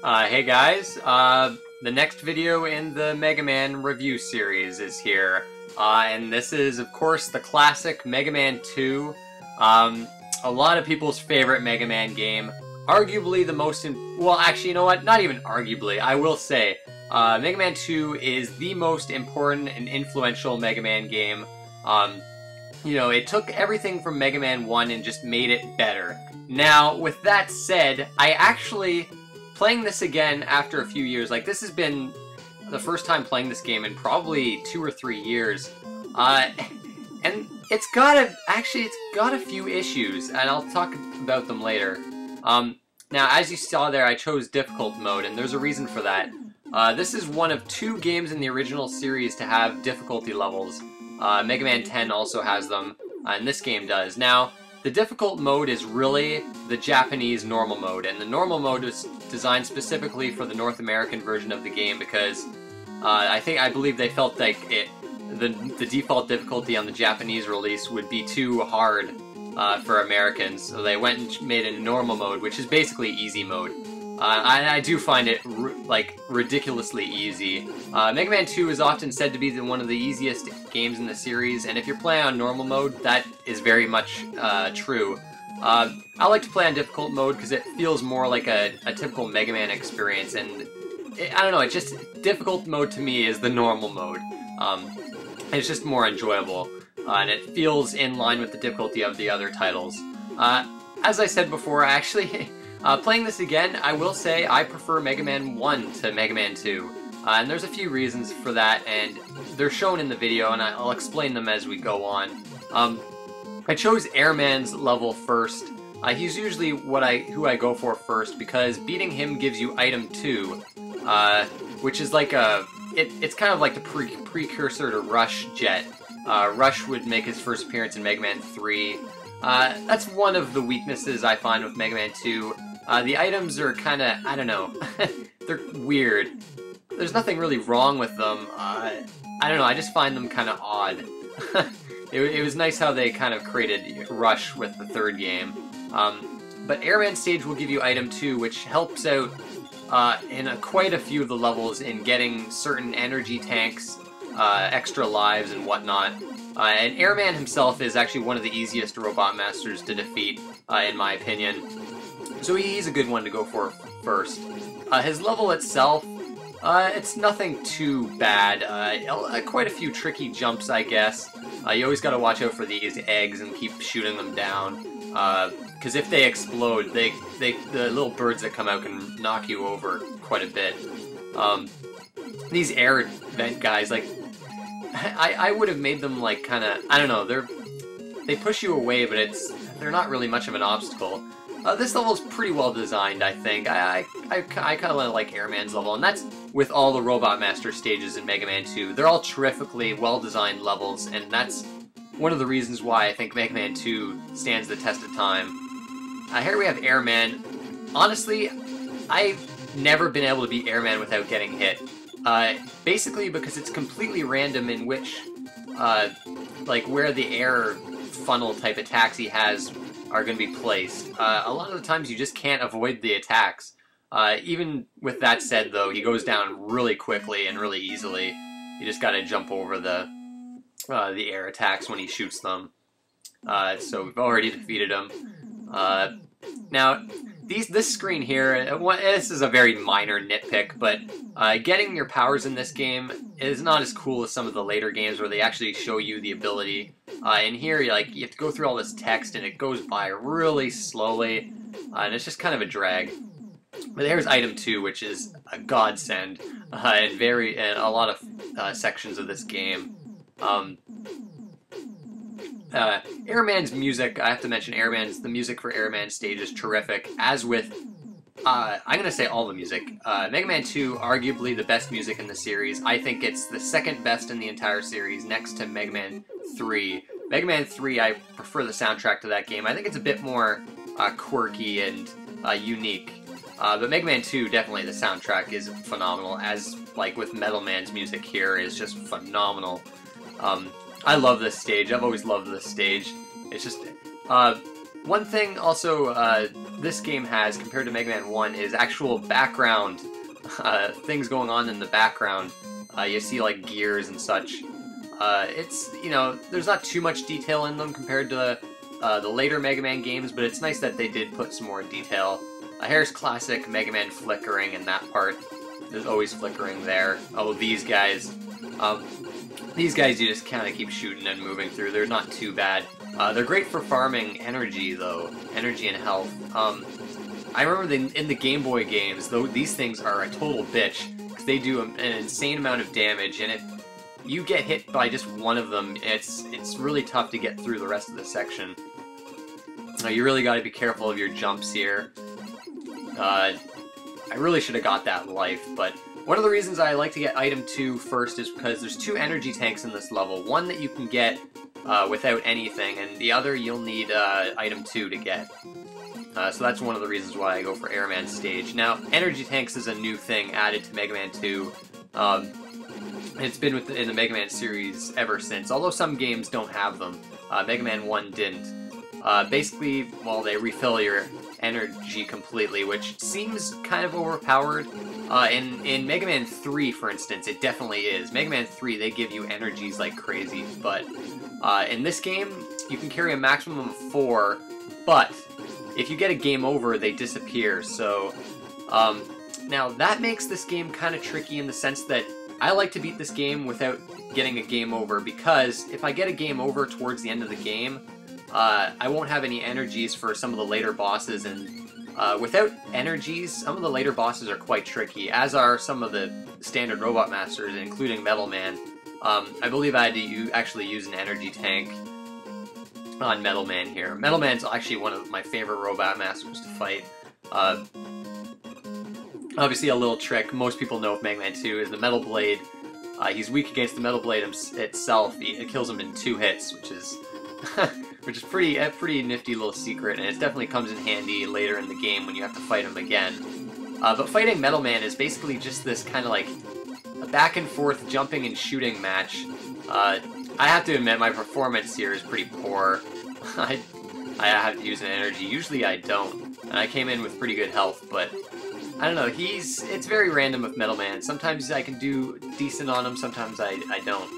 Hey guys, the next video in the Mega Man review series is here, and this is of course the classic Mega Man 2, a lot of people's favorite Mega Man game, arguably the most, well actually you know what, not even arguably, I will say, Mega Man 2 is the most important and influential Mega Man game. You know, it took everything from Mega Man 1 and just made it better. Now, with that said, I actually, playing this again after a few years, like this has been the first time playing this game in probably 2 or 3 years, and it's got a few issues, and I'll talk about them later. Now, as you saw there, I chose difficult mode, and there's a reason for that. This is one of 2 games in the original series to have difficulty levels. Mega Man 10 also has them, and this game does. Now, the difficult mode is really the Japanese normal mode, and the normal mode is designed specifically for the North American version of the game because I believe they felt like the default difficulty on the Japanese release would be too hard for Americans, so they went and made a normal mode, which is basically easy mode. I do find it ridiculously easy. Mega Man 2 is often said to be one of the easiest games in the series, and if you're playing on normal mode, that is very much true. I like to play on difficult mode because it feels more like a typical Mega Man experience, and I don't know, difficult mode to me is the normal mode. It's just more enjoyable, and it feels in line with the difficulty of the other titles. As I said before, actually, playing this again, I will say I prefer Mega Man 1 to Mega Man 2. And there's a few reasons for that, and they're shown in the video, and I'll explain them as we go on. I chose Airman's level first. He's usually who I go for first, because beating him gives you item 2, which is like it's kind of like the precursor to Rush Jet. Rush would make his first appearance in Mega Man 3. That's one of the weaknesses I find with Mega Man 2. The items are kinda, I don't know, they're weird. There's nothing really wrong with them. I don't know, I just find them kinda odd. It was nice how they kind of created Rush with the 3rd game. But Airman stage will give you item 2, which helps out in quite a few of the levels in getting certain energy tanks, extra lives, and whatnot. And Airman himself is actually one of the easiest Robot Masters to defeat, in my opinion. So he's a good one to go for first. His level itself, it's nothing too bad. Quite a few tricky jumps, I guess. You always gotta watch out for these eggs and keep shooting them down. Because if they explode, the little birds that come out can knock you over quite a bit. These air vent guys, like, I would have made them like kinda, I don't know, they push you away, but they're not really much of an obstacle. This level is pretty well designed, I think. I kind of like Airman's level, and that's with all the Robot Master stages in Mega Man 2. They're all terrifically well-designed levels, and that's one of the reasons why I think Mega Man 2 stands the test of time. Here we have Airman. Honestly, I've never been able to beat Airman without getting hit. Basically because it's completely random in which, like where the air funnel type attacks he has are going to be placed. A lot of the times you just can't avoid the attacks. Even with that said though, he goes down really quickly and really easily. You just gotta jump over the air attacks when he shoots them. So we've already defeated him. Now, this screen here, this is a very minor nitpick, but getting your powers in this game is not as cool as some of the later games where they actually show you the ability. In here, you have to go through all this text, and it goes by really slowly, and it's just kind of a drag. But here's item 2, which is a godsend in a lot of sections of this game. Airman's music, I have to mention the music for Airman's stage is terrific, as with, I'm gonna say all the music. Mega Man 2, arguably the best music in the series. I think it's the 2nd best in the entire series, next to Mega Man 3. Mega Man 3, I prefer the soundtrack to that game. I think it's a bit more quirky and unique. But Mega Man 2, definitely the soundtrack is phenomenal, as like with Metal Man's music here is just phenomenal. I love this stage. I've always loved this stage. It's just, One thing also this game has compared to Mega Man 1 is actual background things going on in the background. You see like gears and such. It's, you know, there's not too much detail in them compared to the later Mega Man games, but it's nice that they did put some more detail. Here's classic Mega Man flickering in that part. There's always flickering there. Oh, these guys. These guys you just kind of keep shooting and moving through. They're not too bad. They're great for farming energy, though. Energy and health. I remember in the Game Boy games, though, these things are a total bitch, because they do an insane amount of damage, and if you get hit by just one of them, it's really tough to get through the rest of the section. You really got to be careful of your jumps here. I really should have got that life, but one of the reasons I like to get item 2 first is because there's 2 energy tanks in this level. One that you can get without anything, and the other you'll need item 2 to get. So that's one of the reasons why I go for Airman stage. Now, energy tanks is a new thing added to Mega Man 2. It's been in the Mega Man series ever since, although some games don't have them. Mega Man 1 didn't. Basically, well, they refill your energy completely, which seems kind of overpowered. In Mega Man 3, for instance, it definitely is. Mega Man 3, they give you energies like crazy, but in this game, you can carry a maximum of 4, but if you get a game over, they disappear, so now that makes this game kind of tricky in the sense that I like to beat this game without getting a game over, because if I get a game over towards the end of the game, I won't have any energies for some of the later bosses, and without energies, some of the later bosses are quite tricky, as are some of the standard Robot Masters, including Metal Man. I believe I had to actually use an energy tank on Metal Man here. Metal Man's actually one of my favorite Robot Masters to fight. Obviously a little trick most people know of Mega Man 2 is the Metal Blade. He's weak against the Metal Blade itself. It kills him in 2 hits, which is which is a pretty nifty little secret, and it definitely comes in handy later in the game when you have to fight him again. But fighting Metal Man is basically just this kind of like a back and forth jumping and shooting match. I have to admit my performance here is pretty poor. I have to use an energy. Usually I don't, and I came in with pretty good health, but I don't know, it's very random with Metal Man. Sometimes I can do decent on him, sometimes I don't.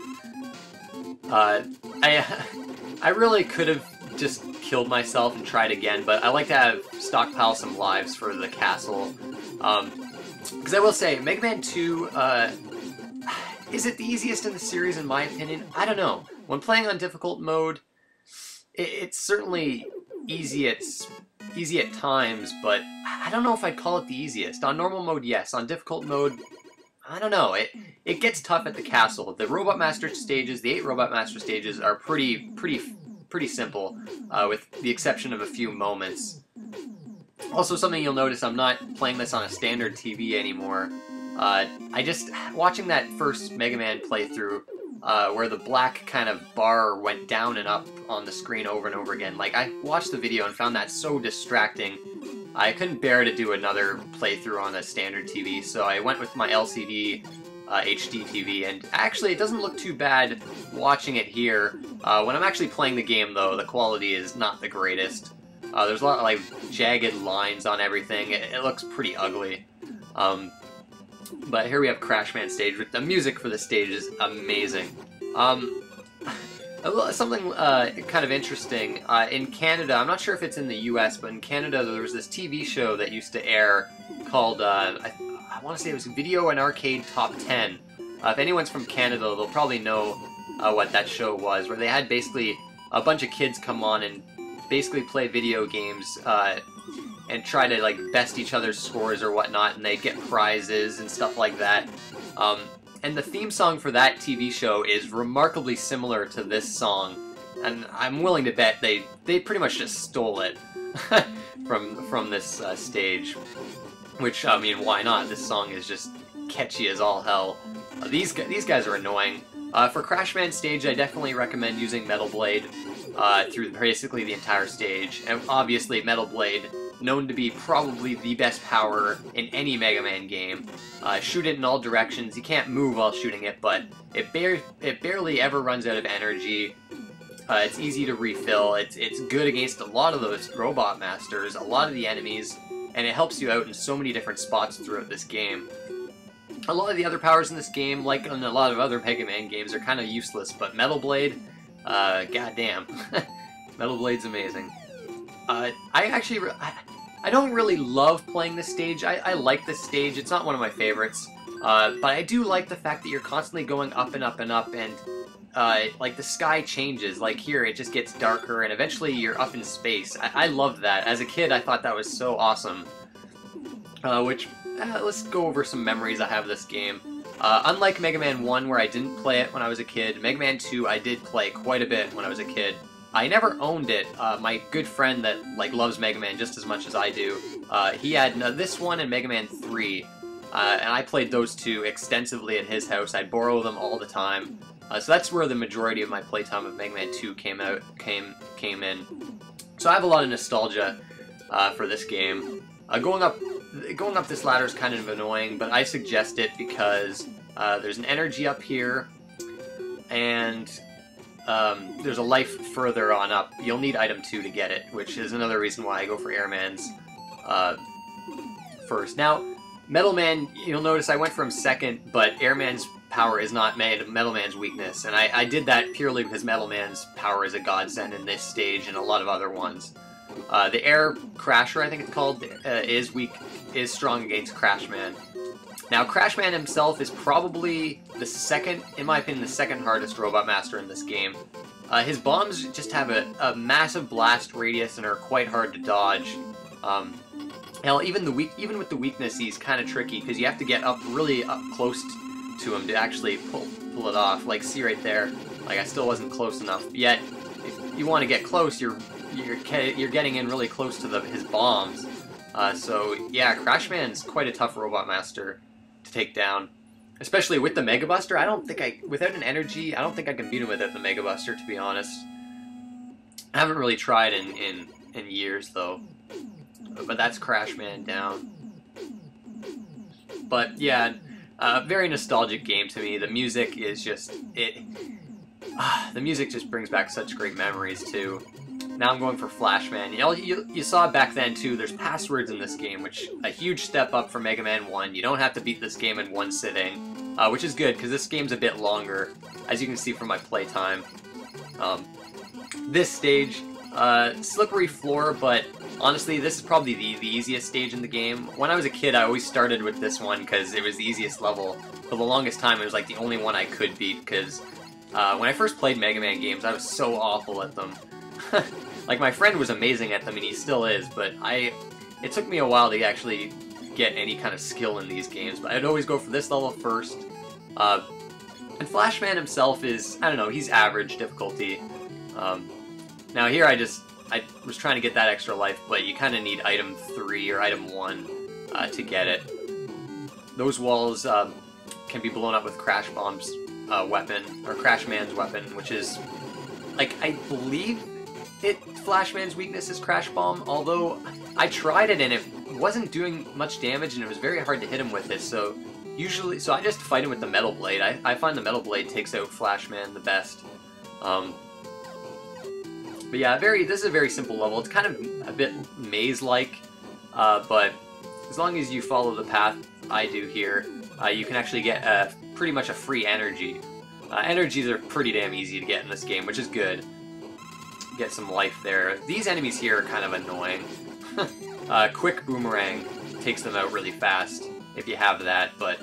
I really could have just killed myself and tried again, but I like to stockpile some lives for the castle. Because I will say, Mega Man 2, is it the easiest in the series in my opinion? I don't know. When playing on difficult mode, it's certainly easy at times, but I don't know if I'd call it the easiest. On normal mode, yes. On difficult mode, I don't know. It gets tough at the castle. The Robot Master stages, the 8 Robot Master stages, are pretty simple, with the exception of a few moments. Also, something you'll notice, I'm not playing this on a standard TV anymore. Watching that first Mega Man playthrough, where the black kind of bar went down and up on the screen over and over again. Like, I watched the video and found that so distracting. I couldn't bear to do another playthrough on a standard TV, so I went with my LCD HD TV, and actually it doesn't look too bad watching it here. When I'm actually playing the game, though, the quality is not the greatest. There's a lot of, like, jagged lines on everything. It looks pretty ugly. But here we have Crash Man stage, with the music for the stage is amazing. Something kind of interesting, in Canada, I'm not sure if it's in the US, but in Canada there was this TV show that used to air called, I want to say it was Video and Arcade Top 10. If anyone's from Canada, they'll probably know what that show was, where they had basically a bunch of kids come on and basically play video games, and try to, like, best each other's scores or whatnot, and they'd get prizes and stuff like that. And the theme song for that TV show is remarkably similar to this song, and I'm willing to bet they pretty much just stole it from this stage. Which, I mean, why not? This song is just catchy as all hell. These guys are annoying. For Crash Man stage, I definitely recommend using Metal Blade through basically the entire stage, and obviously Metal Blade, known to be probably the best power in any Mega Man game. Shoot it in all directions. You can't move while shooting it, but it barely ever runs out of energy. It's easy to refill. It's good against a lot of those Robot Masters, a lot of the enemies, and it helps you out in so many different spots throughout this game. A lot of the other powers in this game, like in a lot of other Mega Man games, are kind of useless, but Metal Blade, goddamn. Metal Blade's amazing. I don't really love playing this stage. I like this stage. It's not one of my favorites. But I do like the fact that you're constantly going up and up and up, and like the sky changes. Like here, it just gets darker, and eventually you're up in space. I loved that. As a kid, I thought that was so awesome. Let's go over some memories I have of this game. Unlike Mega Man 1, where I didn't play it when I was a kid, Mega Man 2 I did play quite a bit when I was a kid. I never owned it. My good friend that loves Mega Man just as much as I do, he had this one and Mega Man 3, and I played those two extensively at his house. I'd borrow them all the time. So that's where the majority of my playtime of Mega Man 2 came in. So I have a lot of nostalgia for this game. Going up this ladder is kind of annoying, but I suggest it because there's an energy up here, and there's a life further on up. You'll need item 2 to get it, which is another reason why I go for Airman's first. Now, Metal Man, you'll notice I went from second, but Airman's power is not Metal Man's weakness, and I did that purely because Metal Man's power is a godsend in this stage and a lot of other ones. The Air Crasher, I think it's called, is strong against Crashman. Now, Crashman himself is probably the second, in my opinion, the second hardest Robot Master in this game. His bombs just have a massive blast radius and are quite hard to dodge. Hell, even with the weakness, he's kind of tricky because you have to get really up close to him to actually pull it off. Like, see right there, I still wasn't close enough. Yet, if you want to get close, you're getting in really close to his bombs. So yeah, Crashman's quite a tough Robot Master to take down, especially with the Mega Buster. Without an energy, I don't think I can beat him without the Mega Buster, to be honest. I haven't really tried in years though. But that's Crashman down. But yeah, very nostalgic game to me. The music is just the music just brings back such great memories too. Now I'm going for Flashman. You saw back then too, there's passwords in this game, which a huge step up from Mega Man 1. You don't have to beat this game in one sitting, which is good because this game's a bit longer, as you can see from my playtime. This stage, slippery floor, but honestly this is probably the easiest stage in the game. When I was a kid I always started with this one because it was the easiest level. For the longest time it was like the only one I could beat because when I first played Mega Man games I was so awful at them. Like, my friend was amazing at them, and he still is, but it took me a while to actually get any kind of skill in these games, but I'd always go for this level first. And Flashman himself is, I don't know, he's average difficulty. Now here I was trying to get that extra life, but you kind of need item 3 or item 1 to get it. Those walls can be blown up with Crash Bomb's weapon, or Crashman's weapon, which is, I believe Flashman's weakness is Crash Bomb, although I tried it and it wasn't doing much damage and it was very hard to hit him with it, so I just fight him with the Metal Blade. I find the Metal Blade takes out Flashman the best. But yeah, this is a very simple level. It's kind of a bit maze-like, but as long as you follow the path I do here, you can actually get pretty much a free energy. Energies are pretty damn easy to get in this game, which is good. Get some life there. These enemies here are kind of annoying. Quick Boomerang takes them out really fast if you have that, but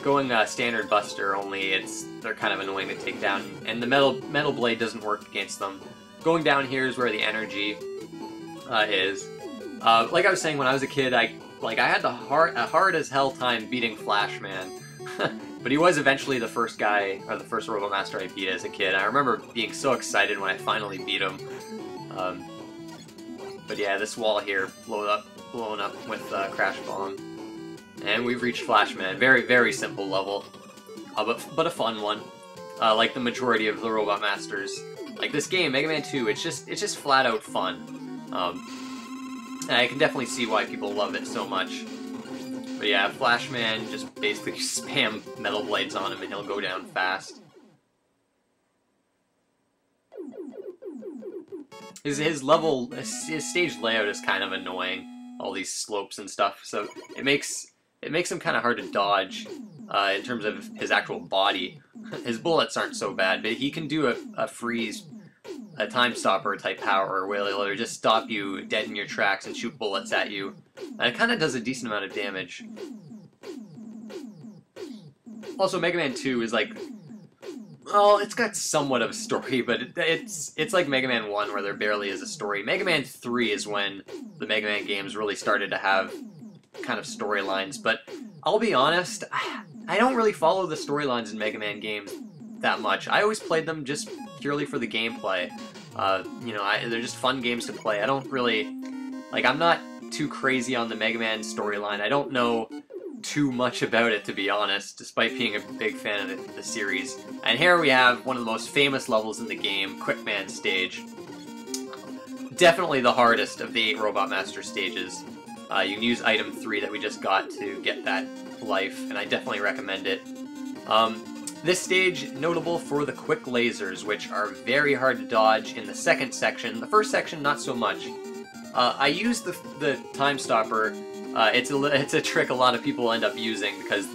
going standard Buster only, they're kind of annoying to take down, and the Metal Blade doesn't work against them. Going down here is where the energy is. Like I was saying, when I was a kid, I had a hard as hell time beating Flashman. But he was eventually the first guy, or the first Robot Master I beat as a kid. I remember being so excited when I finally beat him. But yeah, this wall here blown up with Crash Bomb. And we've reached Flashman. Very, very simple level, but a fun one. Like the majority of the Robot Masters. Like this game, Mega Man 2, it's just flat out fun. And I can definitely see why people love it so much. But yeah, Flashman, just basically spam Metal Blades on him and he'll go down fast. his stage layout is kind of annoying. All these slopes and stuff, so it makes him kind of hard to dodge in terms of his actual body. His bullets aren't so bad, but he can do a freeze, a time stopper type power where he'll just stop you dead in your tracks and shoot bullets at you. And it kind of does a decent amount of damage. Also, Mega Man 2 is like, well, it's got somewhat of a story, but it's like Mega Man 1 where there barely is a story. Mega Man 3 is when the Mega Man games really started to have kind of storylines, but I'll be honest, I don't really follow the storylines in Mega Man games that much. I always played them just purely for the gameplay. You know, they're just fun games to play. I don't really, like, I'm not too crazy on the Mega Man storyline. I don't know too much about it, to be honest, despite being a big fan of the series. And here we have one of the most famous levels in the game, Quick Man stage. Definitely the hardest of the 8 Robot Master stages. You can use item 3 that we just got to get that life, and I definitely recommend it. This stage, notable for the quick lasers, which are very hard to dodge in the second section. The first section, not so much. I used the time stopper. It's a trick a lot of people end up using, because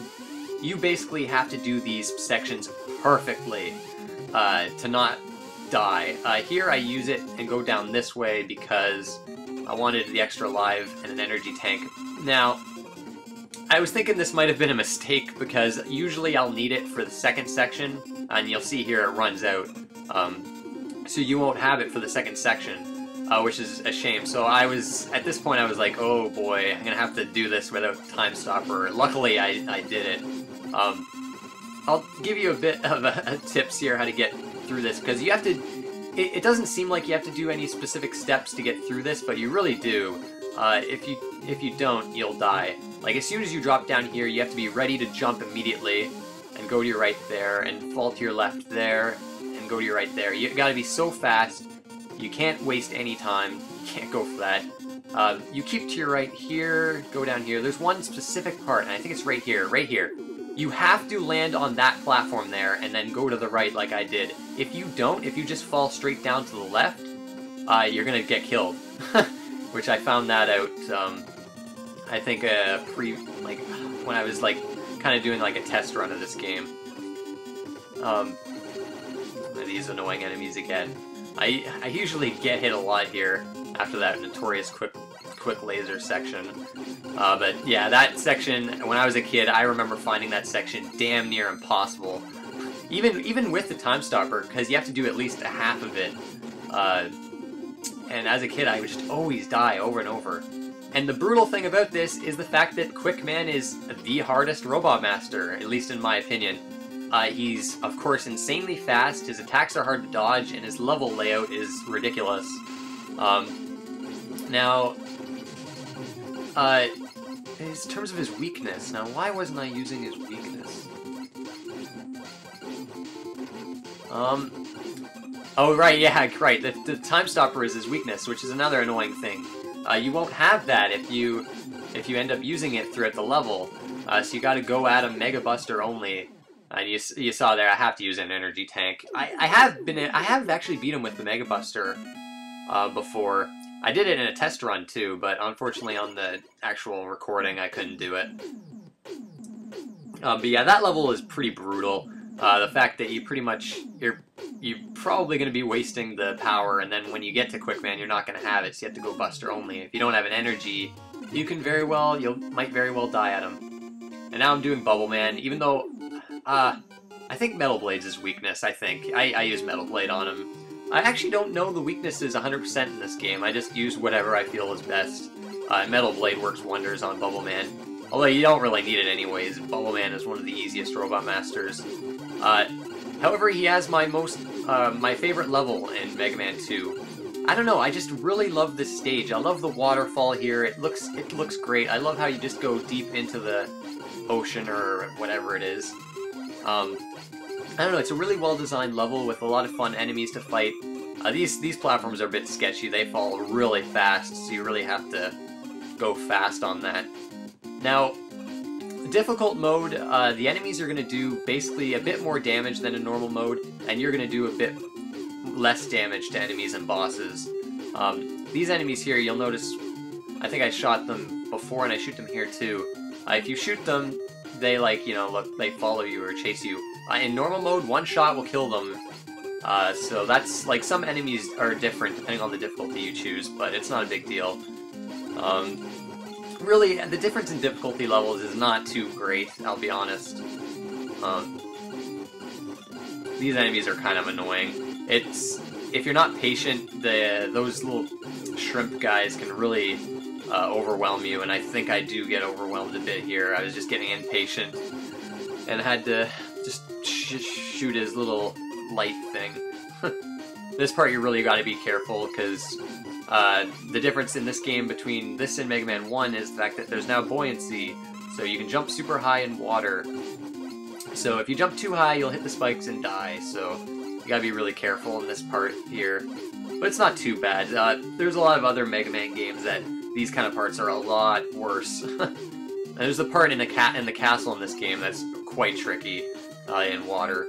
you basically have to do these sections perfectly to not die. Here I use it and go down this way because I wanted the extra life and an energy tank. Now, I was thinking this might have been a mistake, because usually I'll need it for the second section, and you'll see here it runs out. So you won't have it for the second section, which is a shame. So at this point I was like, oh boy, I'm gonna have to do this without time stopper. Luckily I did it. I'll give you a bit of a tips here how to get through this, because you have to, it doesn't seem like you have to do any specific steps to get through this, but you really do. If you don't, you'll die. Like, as soon as you drop down here, you have to be ready to jump immediately, and go to your right there, and fall to your left there, and go to your right there. You gotta be so fast, you can't waste any time, you can't go for that. You keep to your right here, go down here. There's one specific part, and I think it's right here, right here. You have to land on that platform there, and then go to the right like I did. If you don't, if you just fall straight down to the left, you're gonna get killed. Which I found that out, I think when I was like kind of doing like a test run of this game. These annoying enemies again. I usually get hit a lot here after that notorious quick laser section. But yeah, that section, when I was a kid, I remember finding that section damn near impossible. Even with the time stopper, because you have to do at least a half of it. And as a kid, I would just always die over and over. And the brutal thing about this is the fact that Quick Man is the hardest Robot Master, at least in my opinion. He's, of course, insanely fast, his attacks are hard to dodge, and his level layout is ridiculous. Now, in terms of his weakness, now why wasn't I using his weakness? Oh, right, yeah, right. The time stopper is his weakness, which is another annoying thing. You won't have that if you end up using it throughout the level. So you got to go at him Mega Buster only. And you saw there, I have to use an energy tank. I have actually beat him with the Mega Buster before. I did it in a test run too, but unfortunately on the actual recording I couldn't do it. But yeah, that level is pretty brutal. The fact that you're probably going to be wasting the power, and then when you get to Quick Man, you're not going to have it, so you have to go Buster only. If you don't have an energy, you might very well die at him. And now I'm doing Bubble Man, even though, I think Metal Blade's his weakness, I think. I use Metal Blade on him. I actually don't know the weaknesses 100% in this game, I just use whatever I feel is best. Metal Blade works wonders on Bubble Man. Although you don't really need it anyways, Bubble Man is one of the easiest Robot Masters. However, he has my favorite level in Mega Man 2. I don't know, I just really love this stage. I love the waterfall here, it looks great. I love how you just go deep into the ocean or whatever it is. I don't know, it's a really well-designed level with a lot of fun enemies to fight. These platforms are a bit sketchy, they fall really fast, so you really have to go fast on that. Now, difficult mode, the enemies are going to do basically a bit more damage than a normal mode, and you're going to do a bit less damage to enemies and bosses. These enemies here, you'll notice, I think I shot them before and I shoot them here too. If you shoot them, they they follow you or chase you. In normal mode, one shot will kill them. So that's, like, some enemies are different depending on the difficulty you choose, but it's not a big deal. Really, the difference in difficulty levels is not too great, I'll be honest. These enemies are kind of annoying. If you're not patient, those little shrimp guys can really overwhelm you, and I think I do get overwhelmed a bit here. I was just getting impatient, and I had to just shoot his little light thing. This part you really got to be careful, because the difference in this game between this and Mega Man 1 is the fact that there's now buoyancy, so you can jump super high in water. So if you jump too high, you'll hit the spikes and die, so you gotta be really careful in this part here. But it's not too bad. There's a lot of other Mega Man games that these kind of parts are a lot worse. There's a part in the castle in this game that's quite tricky in water.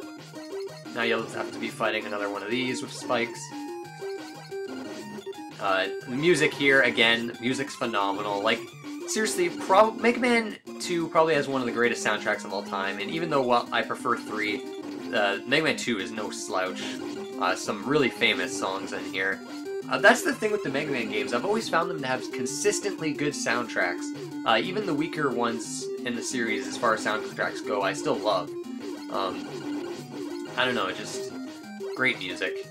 Now you'll have to be fighting another one of these with spikes. The music here, again, music's phenomenal. Like, seriously, Mega Man 2 probably has one of the greatest soundtracks of all time, and even though I prefer 3, Mega Man 2 is no slouch. Some really famous songs in here. That's the thing with the Mega Man games. I've always found them to have consistently good soundtracks. Even the weaker ones in the series, as far as soundtracks go, I still love. I don't know, just great music.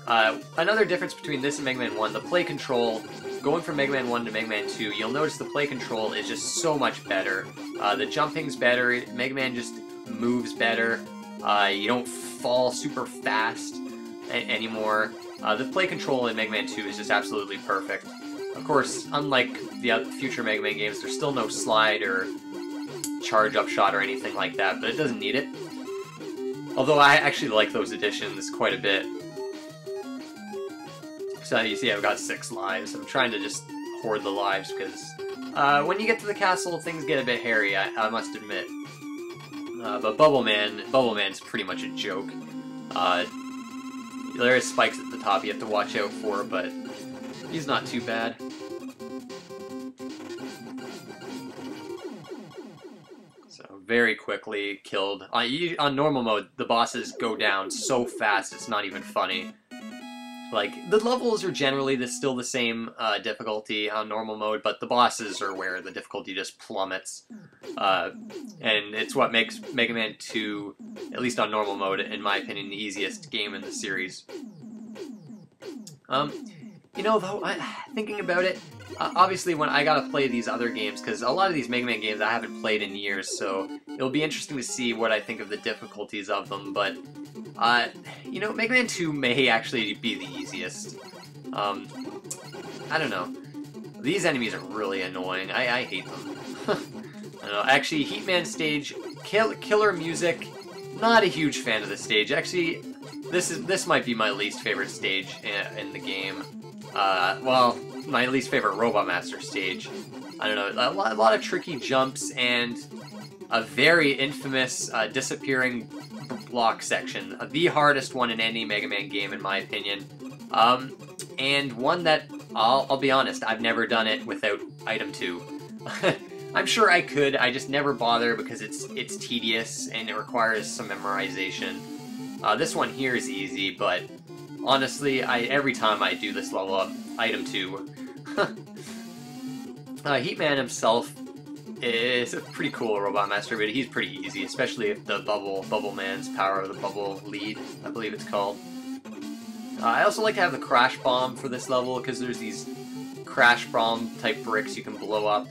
Another difference between this and Mega Man 1, the play control, going from Mega Man 1 to Mega Man 2, you'll notice the play control is just so much better. The jumping's better, Mega Man just moves better, you don't fall super fast anymore. The play control in Mega Man 2 is just absolutely perfect. Of course, unlike the other future Mega Man games, there's still no slide or charge-up shot or anything like that, but it doesn't need it. Although I actually like those additions quite a bit. So you see I've got 6 lives. I'm trying to just hoard the lives because when you get to the castle, things get a bit hairy, I must admit. But Bubble Man's pretty much a joke. There is spikes at the top you have to watch out for, but he's not too bad. So very quickly killed. On normal mode, the bosses go down so fast it's not even funny. Like, the levels are generally still the same difficulty on normal mode, but the bosses are where the difficulty just plummets. And it's what makes Mega Man 2, at least on normal mode, in my opinion, the easiest game in the series. You know, though, thinking about it, obviously when I gotta play these other games, because a lot of these Mega Man games I haven't played in years, so it'll be interesting to see what I think of the difficulties of them, but you know, Mega Man 2 may actually be the easiest. I don't know. These enemies are really annoying. I hate them. I don't know. Actually, Heatman stage, killer music. Not a huge fan of this stage. Actually, this might be my least favorite stage in the game. Well, my least favorite Robot Master stage. I don't know. A lot of tricky jumps and a very infamous disappearing block section. The hardest one in any Mega Man game, in my opinion. And one that, I'll be honest, I've never done it without Item 2. I'm sure I could, I just never bother because it's tedious and it requires some memorization. This one here is easy, but honestly, every time I do this level up, Item 2. Heatman himself is a pretty cool Robot Master, but he's pretty easy, especially if the Bubble Man's Power of the Bubble lead, I believe it's called. I also like to have the Crash Bomb for this level, because there's these Crash Bomb type bricks you can blow up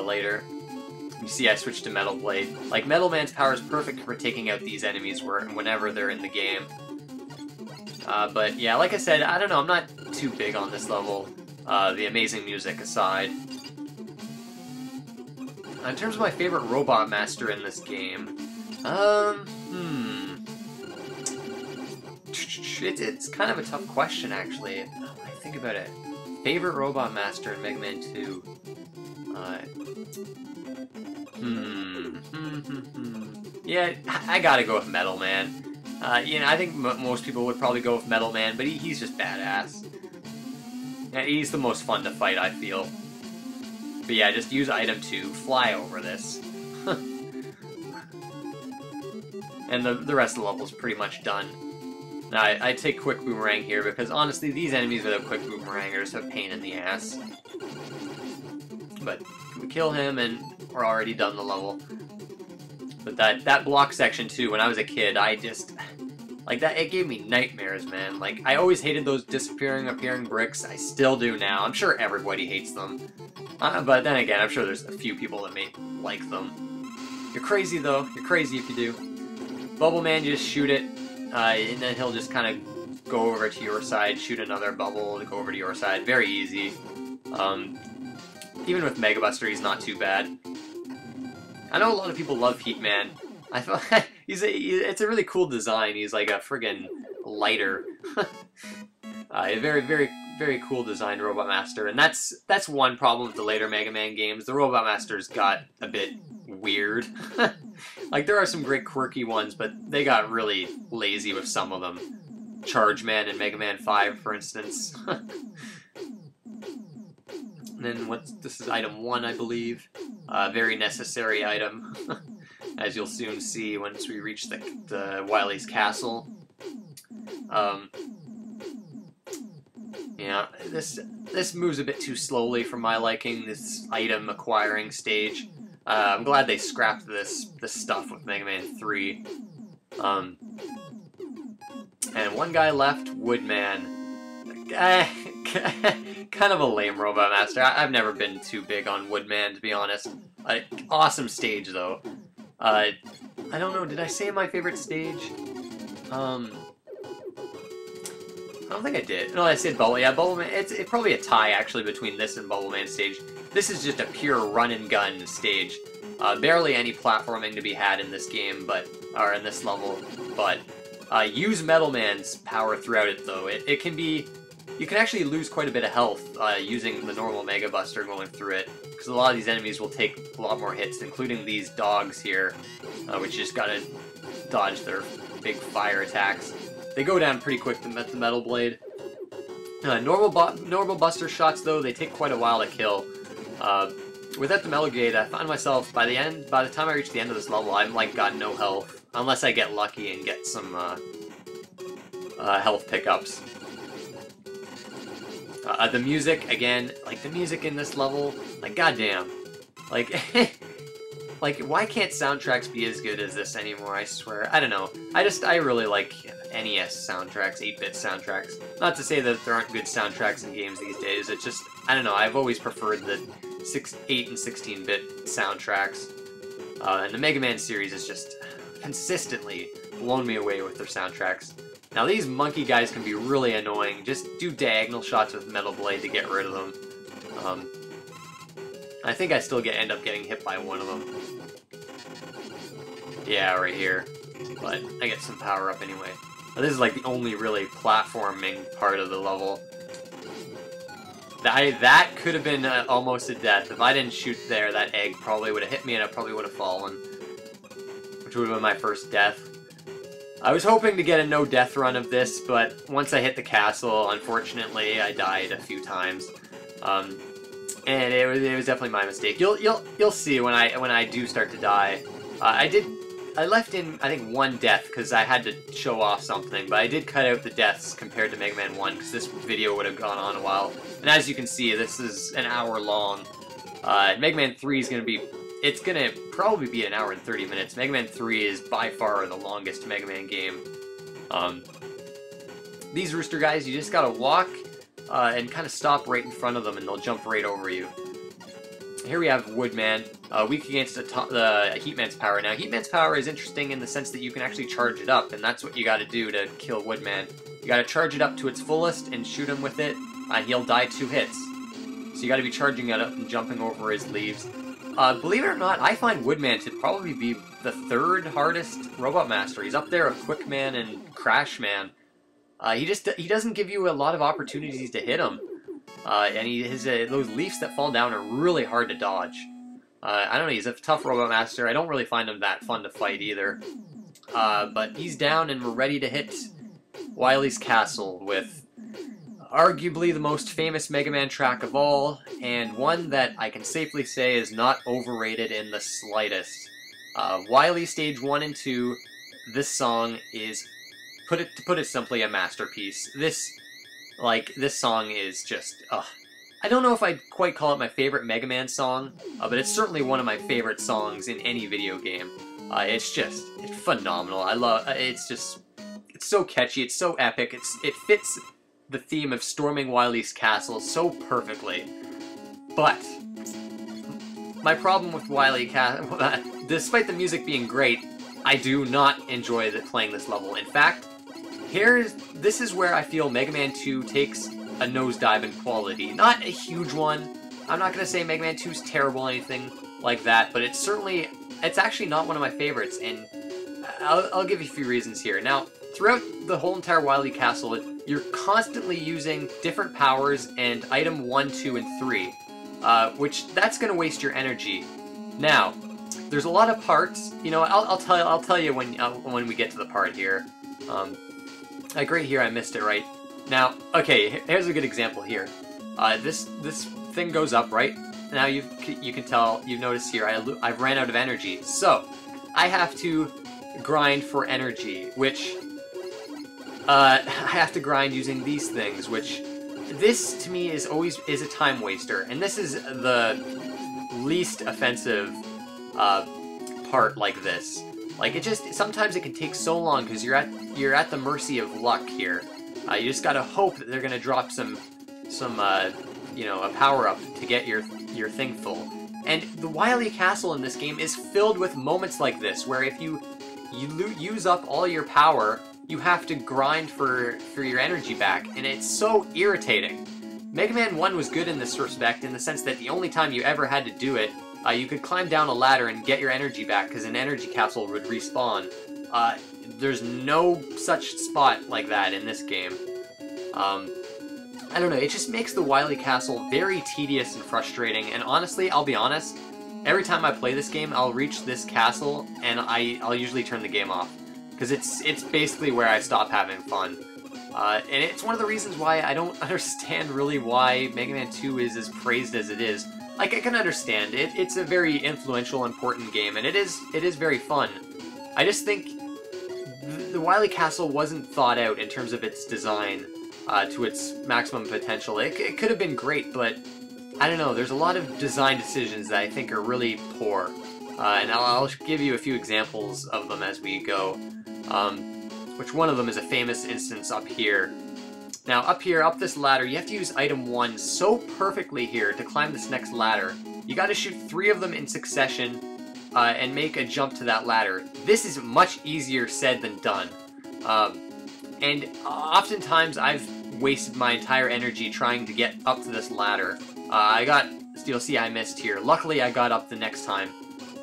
later. You see I switched to Metal Blade. Like, Metal Man's power is perfect for taking out these enemies whenever they're in the game. But yeah, like I said, I don't know, I'm not too big on this level, the amazing music aside. In terms of my favorite Robot Master in this game, it's kind of a tough question, actually. When I think about it. Favorite Robot Master in Mega Man 2? Yeah, I gotta go with Metal Man. You know, I think most people would probably go with Metal Man, but he's just badass. Yeah, he's the most fun to fight, I feel. But yeah, just use item to fly over this. And the rest of the level is pretty much done. Now, I take Quick Boomerang here because, honestly, these enemies without Quick Boomerang are just a pain in the ass. But we kill him, and we're already done the level. But that block section, too, when I was a kid, I just... Like, it gave me nightmares, man. Like, I always hated those disappearing, appearing bricks. I still do now. I'm sure everybody hates them. But then again, I'm sure there's a few people that may like them. You're crazy, though. You're crazy if you do. Bubble Man, you just shoot it, and then he'll just kind of go over to your side, shoot another bubble to go over to your side. Very easy. Even with Mega Buster, he's not too bad. I know a lot of people love Heat Man. I thought it's a really cool design. He's like a friggin' lighter. A very, very, very cool designed Robot Master, and that's one problem with the later Mega Man games. The Robot Masters got a bit weird. Like, there are some great quirky ones, but they got really lazy with some of them. Charge Man in Mega Man 5, for instance. And then this is item 1, I believe. Very necessary item, as you'll soon see once we reach the Wily's castle. Yeah, this moves a bit too slowly for my liking, this item acquiring stage. I'm glad they scrapped this stuff with Mega Man 3. And one guy left, Woodman. Kind of a lame Robot Master. I've never been too big on Woodman, to be honest. Awesome stage, though. I don't know, did I say my favorite stage? I don't think I did. No, I said Bubble. Yeah, Bubble Man. It's probably a tie, actually, between this and Bubble Man stage. This is just a pure run-and-gun stage. Barely any platforming to be had in this game, or in this level, but use Metal Man's power throughout it, though. It can be... You can actually lose quite a bit of health using the normal Mega Buster going through it, because a lot of these enemies will take a lot more hits, including these dogs here, which you just gotta dodge their big fire attacks. They go down pretty quick to the Metal Blade. Normal Buster shots, though, they take quite a while to kill. Without the Metal Blade, I found myself, by the time I reach the end of this level, I've, like, got no health. Unless I get lucky and get some, health pickups. The music, again, like, the music in this level, like, goddamn. Like, like, why can't soundtracks be as good as this anymore, I swear? I don't know. I really like NES soundtracks, 8-bit soundtracks. Not to say that there aren't good soundtracks in games these days, it's just, I don't know, I've always preferred the 8 and 16-bit soundtracks. And the Mega Man series has just consistently blown me away with their soundtracks. Now, these monkey guys can be really annoying. Just do diagonal shots with Metal Blade to get rid of them. I think I still end up getting hit by one of them. Yeah, right here. But I get some power up anyway. Now, this is like the only really platforming part of the level. That could have been almost a death. If I didn't shoot there, that egg probably would have hit me and I probably would have fallen. Which would have been my first death. I was hoping to get a no-death run of this, but once I hit the castle, unfortunately, I died a few times. And it was definitely my mistake. You'll see when I do start to die. I left in, I think, one death because I had to show off something, but I did cut out the deaths compared to Mega Man 1 because this video would have gone on a while. And as you can see, this is an hour long. Mega Man 3 is going to be... It's going to probably be an hour and 30 minutes. Mega Man 3 is by far the longest Mega Man game. These rooster guys, you just gotta walk and kind of stop right in front of them and they'll jump right over you. Here we have Woodman, weak against the Heatman's power. Now, Heatman's power is interesting in the sense that you can actually charge it up, and that's what you gotta do to kill Woodman. You gotta charge it up to its fullest and shoot him with it, and he'll die 2 hits. So you gotta be charging it up and jumping over his leaves. Believe it or not, I find Woodman to probably be the 3rd hardest Robot Master. He's up there with Quickman and Crashman. He doesn't give you a lot of opportunities to hit him. And those leaves that fall down are really hard to dodge. I don't know, he's a tough Robot Master. I don't really find him that fun to fight either. But he's down and we're ready to hit Wily's castle with arguably the most famous Mega Man track of all, and one that I can safely say is not overrated in the slightest. Wily Stage 1 and 2, this song is, to put it simply, a masterpiece. This song is just, I don't know if I'd quite call it my favorite Mega Man song, but it's certainly one of my favorite songs in any video game. It's phenomenal. I love, it's so catchy, it's so epic, it fits the theme of storming Wily's castle so perfectly. But my problem with Wily Castle, despite the music being great, I do not enjoy playing this level. In fact, this is where I feel Mega Man 2 takes a nosedive in quality. Not a huge one. I'm not going to say Mega Man 2 is terrible or anything like that, but it's actually not one of my favorites, and I'll give you a few reasons here. Now, throughout the whole entire Wily Castle, you're constantly using different powers and item 1, 2, and 3, which that's going to waste your energy. Now, there's a lot of parts. You know, I'll tell you when we get to the part here. Like right here, I missed it right. Now, okay, here's a good example here. This thing goes up, right? Now you can tell, you notice here, I've ran out of energy. So, I have to grind for energy, which, I have to grind using these things, which, this to me is a time waster. And this is the least offensive, part like this. Like, sometimes it can take so long because you're at the mercy of luck here. You just gotta hope that they're gonna drop some you know, a power-up to get your thing full. And the Wily Castle in this game is filled with moments like this, where if you use up all your power, you have to grind for your energy back, and it's so irritating. Mega Man 1 was good in this respect, in the sense that the only time you ever had to do it, you could climb down a ladder and get your energy back, because an energy capsule would respawn. There's no such spot like that in this game. I don't know, it just makes the Wily Castle very tedious and frustrating, and honestly, I'll be honest, every time I play this game, I'll reach this castle, and I'll usually turn the game off. Because it's basically where I stop having fun. And it's one of the reasons why I don't understand really why Mega Man 2 is as praised as it is. Like, I can understand it. It's a very influential, important game, and it is very fun. I just think the Wily Castle wasn't thought out in terms of its design to its maximum potential. It could have been great, but I don't know. There's a lot of design decisions that I think are really poor. And I'll give you a few examples of them as we go. Which one of them is a famous instance up here. Now, up here, up this ladder, you have to use item 1 so perfectly here to climb this next ladder. You gotta shoot 3 of them in succession, and make a jump to that ladder. This is much easier said than done. And oftentimes I've wasted my entire energy trying to get up to this ladder. You'll see I missed here. Luckily I got up the next time.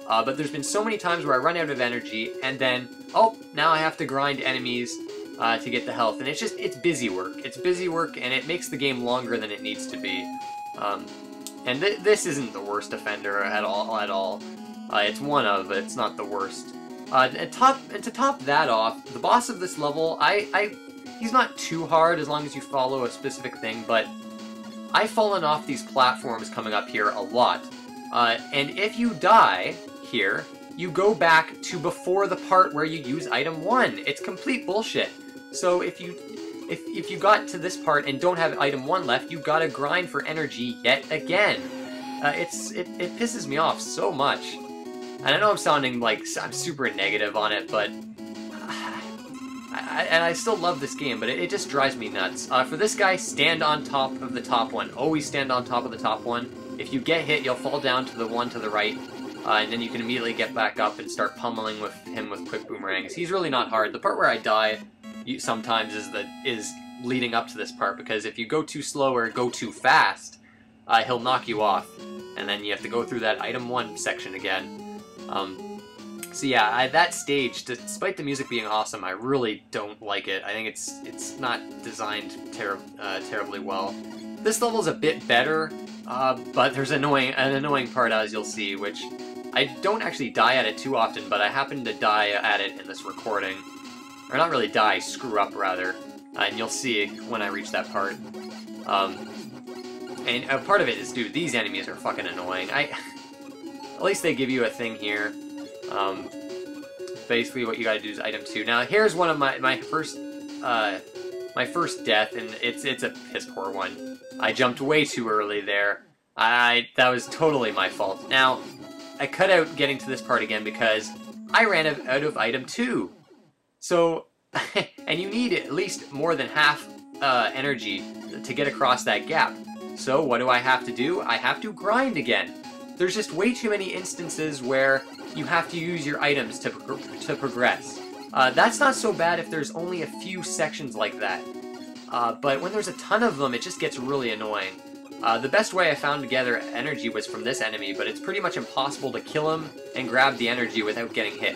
But there's been so many times where I run out of energy, and then, oh, now I have to grind enemies to get the health. And it's busy work. It's busy work, and it makes the game longer than it needs to be. And this isn't the worst offender at all. It's one of, but it's not the worst. And to top that off, the boss of this level, he's not too hard as long as you follow a specific thing, but I've fallen off these platforms coming up here a lot. And if you die here, you go back to before the part where you use item 1. It's complete bullshit. So if you got to this part and don't have item 1 left, you gotta grind for energy yet again. It pisses me off so much. And I know I'm sounding like I'm super negative on it, but I still love this game, but it just drives me nuts. For this guy, stand on top of the top one. Always stand on top of the top one. If you get hit, you'll fall down to the one to the right, and then you can immediately get back up and start pummeling him with quick boomerangs. He's really not hard. The part where I die sometimes is leading up to this part, because if you go too slow or go too fast, he'll knock you off, and then you have to go through that item 1 section again. So yeah, that stage, despite the music being awesome, I really don't like it. I think it's not designed terribly well. This level's a bit better, but there's an annoying part, as you'll see, which I don't actually die at it too often, but I happen to die at it in this recording. Or not really die, screw up rather. And you'll see when I reach that part. And part of it is, dude, these enemies are fucking annoying. At least they give you a thing here. Basically, what you gotta do is item 2. Now, here's one of my first death, and it's a piss poor one. I jumped way too early there. That was totally my fault. Now, I cut out getting to this part again because I ran out of item 2. So, and you need at least more than half energy to get across that gap. So what do I have to do? I have to grind again. There's just way too many instances where you have to use your items to progress. That's not so bad if there's only a few sections like that. But when there's a ton of them, it just gets really annoying. The best way I found to gather energy was from this enemy, but it's pretty much impossible to kill him and grab the energy without getting hit.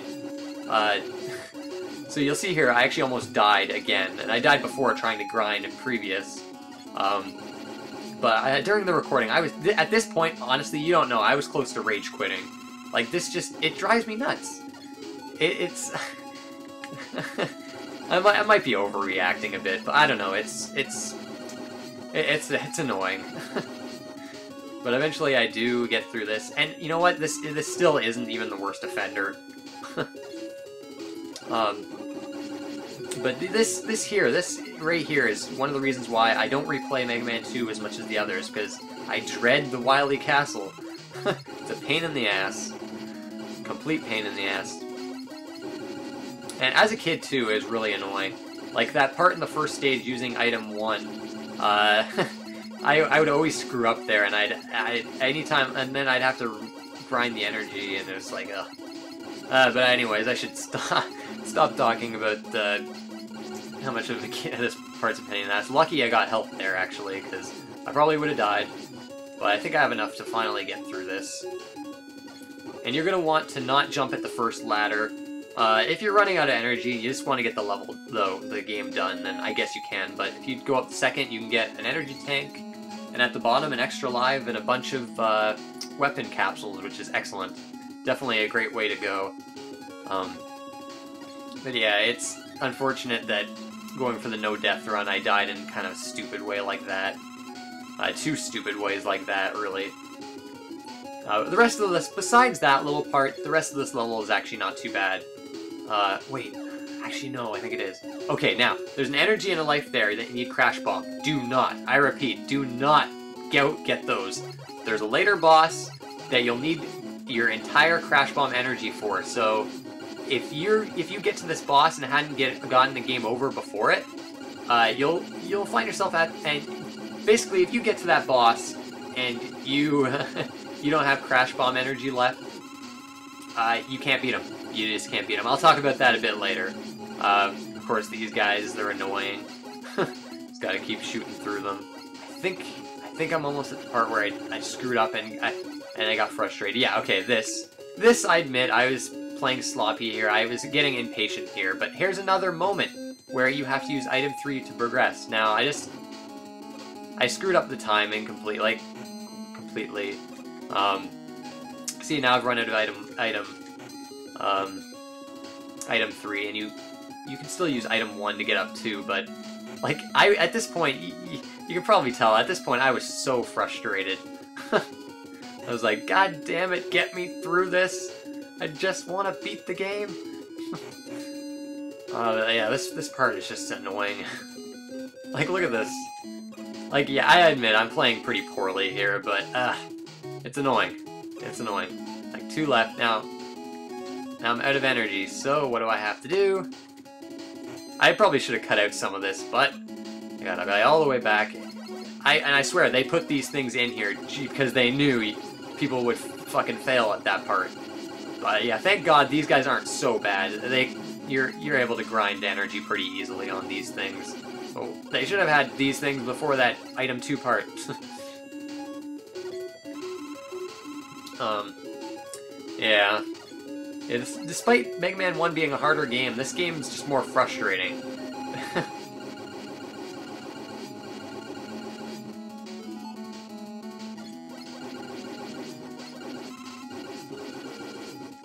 So you'll see here, I actually almost died again, and I died before trying to grind in previous. But during the recording, I was, at this point, honestly, you don't know, I was close to rage quitting. Like, this just, it drives me nuts. It's... I might be overreacting a bit, but I don't know, it's annoying. But eventually I do get through this, and you know what, this still isn't even the worst offender. But this right here is one of the reasons why I don't replay Mega Man 2 as much as the others, because I dread the Wily Castle. It's a pain in the ass. Complete pain in the ass. And as a kid, too, it was really annoying. Like, that part in the first stage using item 1, I would always screw up there, and anytime, and then I'd have to grind the energy, and it was like, ugh. But anyways, I should stop talking about how much of this part's a pain in the ass. Lucky I got health there, actually, because I probably would have died. But I think I have enough to finally get through this. And you're going to want to not jump at the first ladder. If you're running out of energy, you just want to get the game done, then I guess you can. But if you go up the second, you can get an energy tank, and at the bottom, an extra life and a bunch of weapon capsules, which is excellent. Definitely a great way to go. But yeah, it's unfortunate that going for the no-death run, I died in kind of a stupid way like that. 2 stupid ways like that, really. The rest of this, besides that little part, the rest of this level is actually not too bad. Wait, actually no, I think it is. Okay, now, there's an energy and a life there that you need Crash Bomb. Do not, I repeat, do not get those. There's a later boss that you'll need your entire Crash Bomb energy for, so if you get to this boss and hadn't gotten the game over before it, you'll find yourself and basically if you get to that boss and you you don't have Crash Bomb energy left, you can't beat him. You just can't beat him. I'll talk about that a bit later. Of course, these guys, they're annoying. Just gotta keep shooting through them. I think I'm almost at the part where I screwed up and I got frustrated. Yeah, okay, this I admit, I was playing sloppy here. I was getting impatient here, but here's another moment where you have to use item 3 to progress. Now, I screwed up the timing completely. See, now I've run out of item 3, and you can still use item 1 to get up 2, but like at this point, you can probably tell. At this point, I was so frustrated. I was like, God damn it, get me through this. I just want to beat the game. Yeah, this part is just annoying. Like, look at this. Like, yeah, I admit I'm playing pretty poorly here, but it's annoying. It's annoying. Like, 2 left now. Now I'm out of energy, so what do I have to do? I probably should have cut out some of this, but I gotta go all the way back. And I swear, they put these things in here because they knew people would fucking fail at that part. But yeah, thank God these guys aren't so bad. You're able to grind energy pretty easily on these things. Oh, they should have had these things before that item 2 part. Yeah. Despite Mega Man 1 being a harder game, this game's just more frustrating.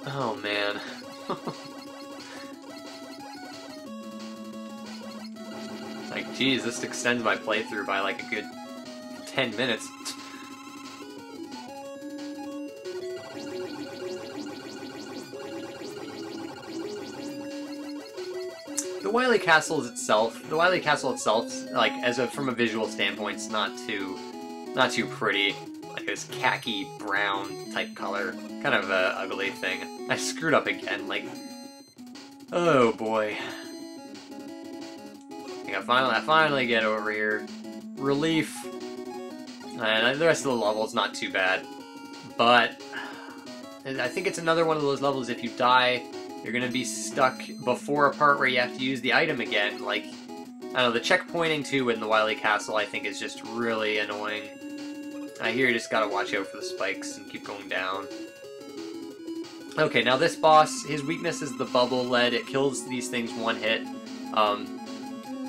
Oh, man. Like, geez, this extends my playthrough by like a good 10 minutes. The Wily Castle itself, like from a visual standpoint, it's not too pretty. Like this khaki brown type color, kind of a ugly thing. I screwed up again. Like, oh boy. I think I finally get over here. Relief. And the rest of the level's not too bad, but I think it's another one of those levels. If you die, you're gonna be stuck before a part where you have to use the item again. Like, I don't know, the checkpointing too in the Wily Castle I think is just really annoying. Here you just gotta watch out for the spikes and keep going down. Okay, now this boss, his weakness is the bubble lead. It kills these things one hit.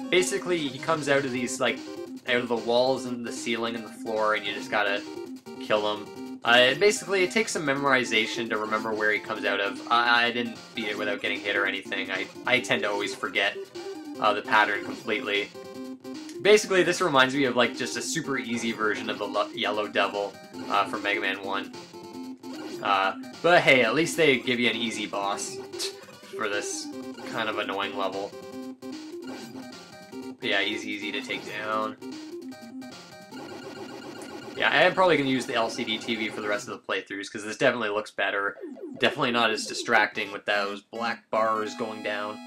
Basically, he comes out of these, like, out of the walls and the ceiling and the floor, and you just gotta kill him. Basically, it takes some memorization to remember where he comes out of. I didn't beat it without getting hit or anything. I tend to always forget the pattern completely. Basically, this reminds me of like just a super easy version of the Yellow Devil from Mega Man 1. But hey, at least they give you an easy boss for this kind of annoying level. But yeah, easy to take down. Yeah, I am probably going to use the LCD TV for the rest of the playthroughs, because this definitely looks better. Definitely not as distracting with those black bars going down.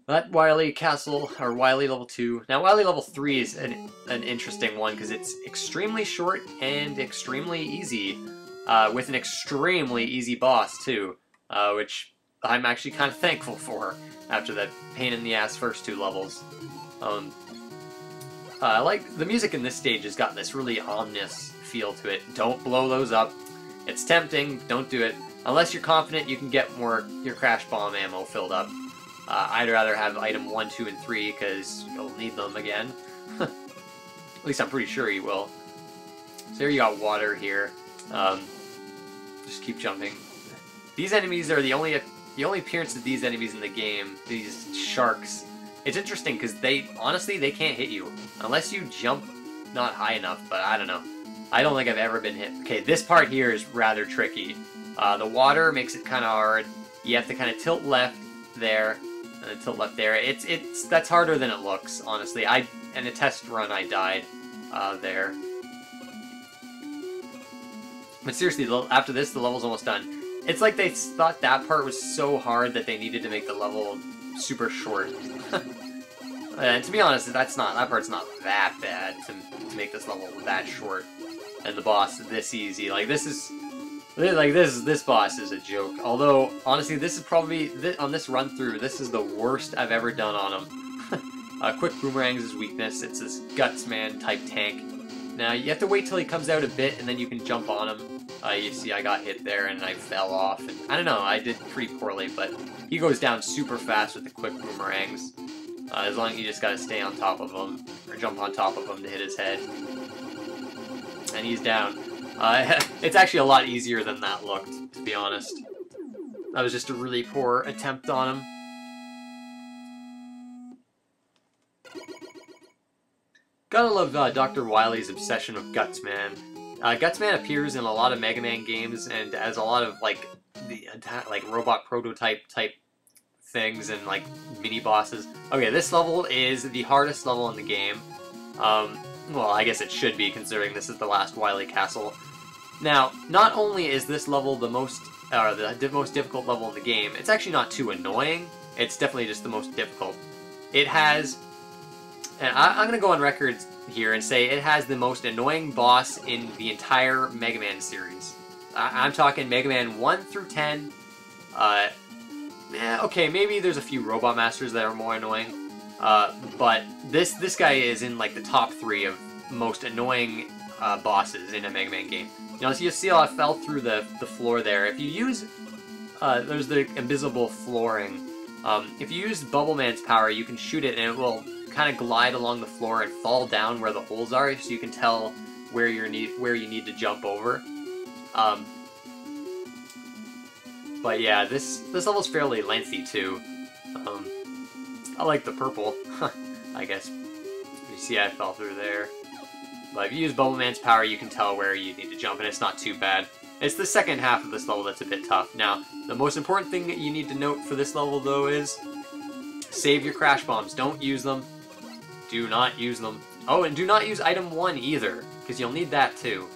That Wily Castle, or Wily Level 2. Now, Wily Level 3 is an interesting one, because it's extremely short and extremely easy, with an extremely easy boss, too, which I'm actually kind of thankful for, after that pain-in-the-ass first two levels. Like, the music in this stage has got this really ominous feel to it. Don't blow those up. It's tempting, don't do it. Unless you're confident you can get your Crash Bomb ammo filled up. I'd rather have item 1, 2, and 3, because you'll need them again. At least I'm pretty sure you will. So here you got water here. Just keep jumping. These enemies are the only appearance of these enemies in the game, these sharks. It's interesting because honestly, they can't hit you unless you jump not high enough, but I don't know. I don't think I've ever been hit. Okay, this part here is rather tricky. The water makes it kind of hard. You have to kind of tilt left there, and then tilt left there. That's harder than it looks, honestly. In a test run, I died there. But seriously, after this, the level's almost done. It's like they thought that part was so hard that they needed to make the level super short. And to be honest, that part's not that bad to make this level that short, and the boss this easy. Like this boss is a joke. Although honestly, this is probably on this run through, this is the worst I've ever done on him. Quick Boomerang's his weakness. It's this Gutsman type tank. Now you have to wait till he comes out a bit, and then you can jump on him. You see, I got hit there and I fell off. And I don't know, I did pretty poorly, but he goes down super fast with the quick boomerangs. As long as you just gotta stay on top of him, or jump on top of him to hit his head. And he's down. It's actually a lot easier than that looked, to be honest. That was just a really poor attempt on him. Gotta love Dr. Wily's obsession with Gutsman. Gutsman appears in a lot of Mega Man games and as a lot of like robot prototype type things and like mini bosses. Okay, this level is the hardest level in the game. Well, I guess it should be, considering this is the last Wily Castle. Now, not only is this level the most difficult level in the game, it's actually not too annoying. It's definitely just the most difficult. It has, and I'm gonna go on record here and say it has the most annoying boss in the entire Mega Man series. I'm talking Mega Man 1 through 10. Okay, maybe there's a few Robot Masters that are more annoying, but this guy is in like the top 3 of most annoying bosses in a Mega Man game. You know, so you see how I fell through the floor there. If you use, there's the invisible flooring. If you use Bubble Man's power, you can shoot it and it will kind of glide along the floor and fall down where the holes are, so you can tell where you need to jump over. But yeah, this level's fairly lengthy too. I like the purple, I guess. You see I fell through there. But if you use Bubble Man's power, you can tell where you need to jump, and it's not too bad. It's the second half of this level that's a bit tough. Now, the most important thing that you need to note for this level, though, is save your crash bombs. Don't use them. Do not use them. Oh, and do not use item 1 either, because you'll need that too.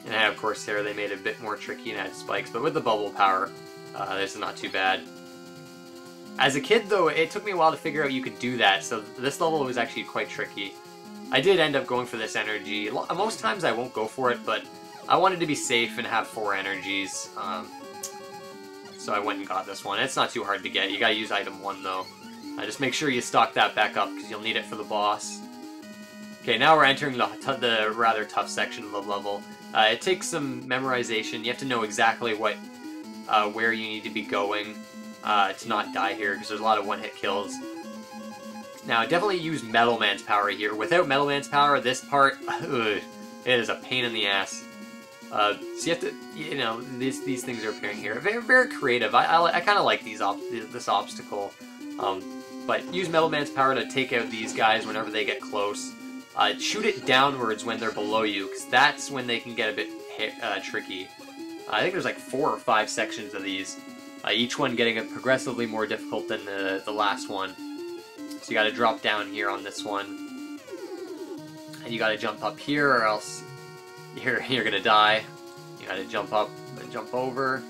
And of course here they made it a bit more tricky and had spikes, but with the bubble power, this is not too bad. As a kid though, it took me a while to figure out you could do that, so this level was actually quite tricky. I did end up going for this energy. Most times I won't go for it, but I wanted to be safe and have 4 energies, so I went and got this one. It's not too hard to get. You gotta use item 1 though. Just make sure you stock that back up, because you'll need it for the boss. Okay, now we're entering the rather tough section of the level. It takes some memorization. You have to know exactly where you need to be going to not die here, because there's a lot of one-hit kills. Now, definitely use Metal Man's power here. Without Metal Man's power, this part, it is a pain in the ass. So you have to, you know, these things are appearing here. Very, very creative. I kind of like this obstacle. But use Metal Man's power to take out these guys whenever they get close. Shoot it downwards when they're below you, because that's when they can get a bit tricky. I think there's like 4 or 5 sections of these, each one getting progressively more difficult than the last one. So you gotta drop down here on this one, and you gotta jump up here or else you're gonna die. You gotta jump up and jump over.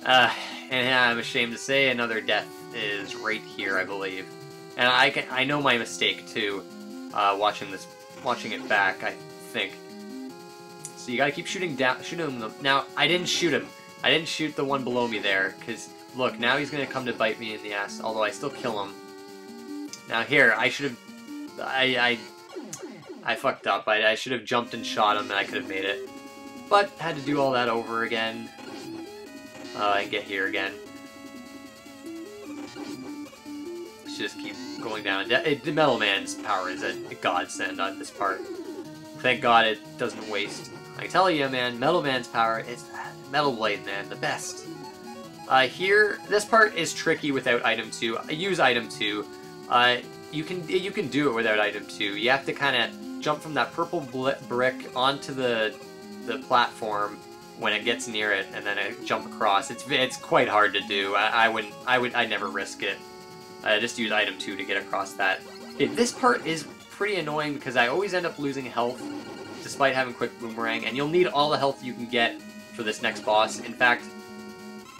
And I'm ashamed to say another death is right here, I believe. And I know my mistake too, watching it back, I think. So you gotta keep shooting them. Now, I didn't shoot him. I didn't shoot the one below me there, because look, now he's gonna come to bite me in the ass, although I still kill him. Now here, I should have, I fucked up. I should have jumped and shot him and I could have made it. But, had to do all that over again. And get here again. Let's just keep going down. The Metal Man's power is a godsend on this part. Thank God it doesn't waste. I tell you, man, Metal Man's power is Metal Blade, man, the best. Here, this part is tricky without item 2. Use item 2. You can do it without item 2. You have to kind of jump from that purple brick onto the platform when it gets near it, and then jump across. It's quite hard to do. I'd never risk it. Just use item 2 to get across that. Okay, this part is pretty annoying because I always end up losing health despite having quick boomerang, and you'll need all the health you can get for this next boss. In fact,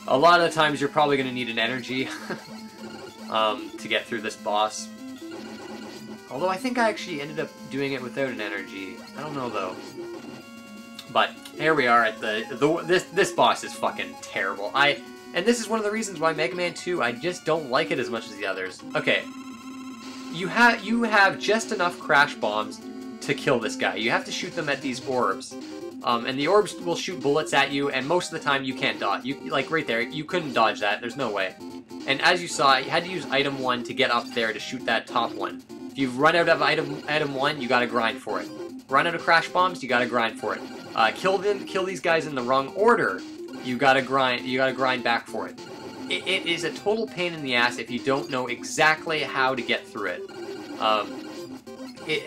a lot of the times you're probably going to need an energy to get through this boss. Although I think I actually ended up doing it without an energy. I don't know though. But here we are at this boss is fucking terrible. And this is one of the reasons why Mega Man 2, I just don't like it as much as the others. Okay, you have just enough crash bombs to kill this guy. You have to shoot them at these orbs. And the orbs will shoot bullets at you, and most of the time you can't dodge. Like right there, you couldn't dodge that, there's no way. And as you saw, you had to use item 1 to get up there to shoot that top one. If you've run out of item 1, you gotta grind for it. Run out of crash bombs, you gotta grind for it. Kill these guys in the wrong order, you gotta grind back for it. It is a total pain in the ass if you don't know exactly how to get through it.